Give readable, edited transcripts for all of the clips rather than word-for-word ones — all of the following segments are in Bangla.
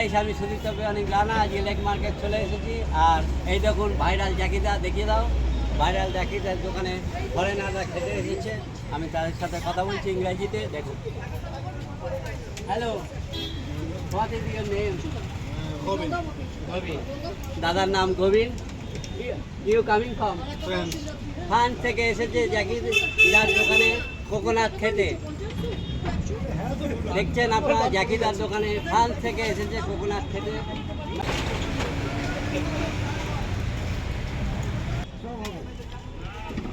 আমি সুদীপ্ত অনেক রানা আজ লেক মার্কেট চলে এসেছি। আর এই দেখুন ভাইরাল জাকিদা, দেখিয়ে দাও। ভাইরাল জাকিদার দোকানে ফরেনাররা খেতে এসেছে। আমি তাদের সাথে কথা বলছি ইংরেজিতে, দেখুন। Hello, what is your name? Robin. Gobin. দাদার নাম Gobin. You coming from France. France থেকে এসেছে জাকিদার দোকানে কোকোনাট খেতে। দেখছেন আপনারা জাকিদার দোকানে ফ্রান্স থেকে এসেছে কোকোনাট খেতে।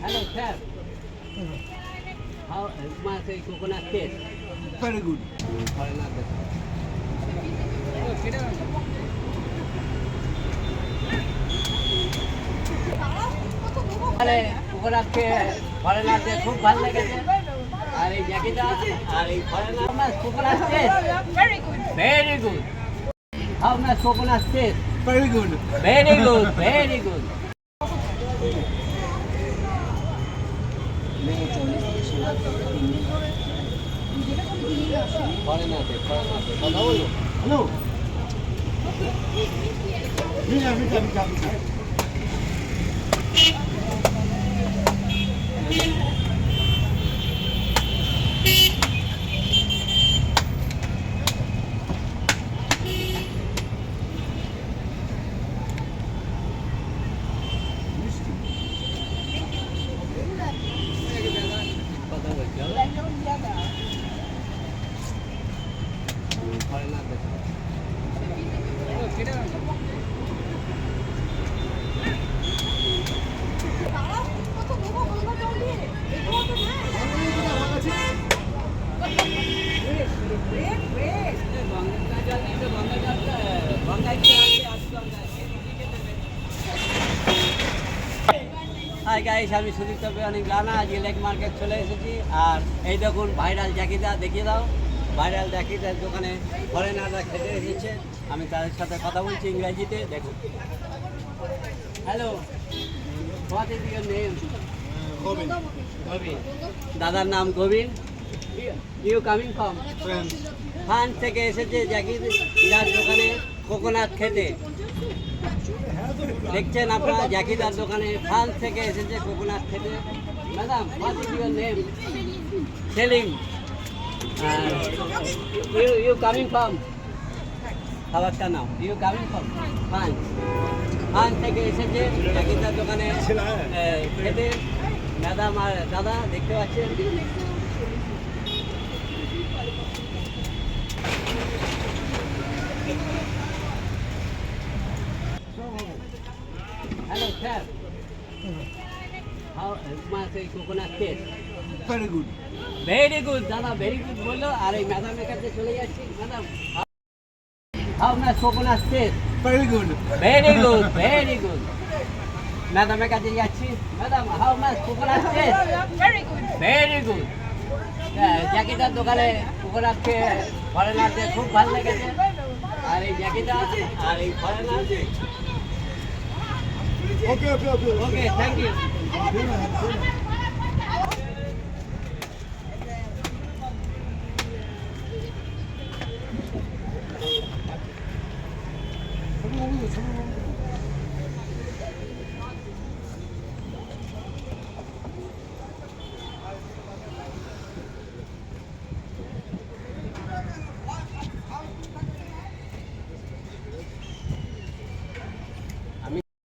হ্যালো স্যার, হাউ মাছ এই coconut taste? Very good. Coconut খেয়ে ফরেনারদের খুব ভালো লেগেছে। আর এই জাকিদা আর এই ফরেনার মাছ coconut taste Very good. Very good. How much coconut taste? Very good. Very good, very good. ফরেনারদের কথা বলো। Hello. Mira. কথা বলছি ফরেনারদের হাই গাইস, আমি সুদীপ্ত অনেক রানা আজ লেক মার্কেট চলে এসেছি। আর এই দেখুন ভাইরাল জাকিদা, দেখিয়ে দাও। ভাইরাল জাকিদার দোকানে ফরেনাররা খেতে এসেছে। আমি তাদের সাথে কথা বলছি ইংরেজিতে, দেখুন। Hello, what is your name? Robin. Gobin. দাদার নাম Gobin. You coming from France. France থেকে এসেছে জাকিদার দোকানে কোকোনাট খেতে। দেখছেন আপনারা জাকিদার দোকানে ফ্রান্স থেকে এসেছে কোকোনাট খেতে। Madam, what is your name? Selim. You coming from খাবারটা নাও। You coming from France. France থেকে এসেছে জাকিদার দোকানে খেতে। ম্যাডাম আর দাদা দেখতে পাচ্ছেন। হ্যালো স্যার, হাউ মাছ এই coconut taste? Very good. Very good. দাদা ভেরি গুড বললো। আর এই ম্যাডামের কাছে চলে যাচ্ছি। Madam, how much coconut taste? Very good. Very good, very good. ম্যাডামের কাছে যাচ্ছি। Madam, how much coconut taste? Very good. Very good. জাকিদার দোকানে কোকোনাট খেয়ে ফরেনারদের খুব ভালো লেগেছে। আর এই জাকিদা আর এই foreigner. Okay. Okay, thank you. Come on.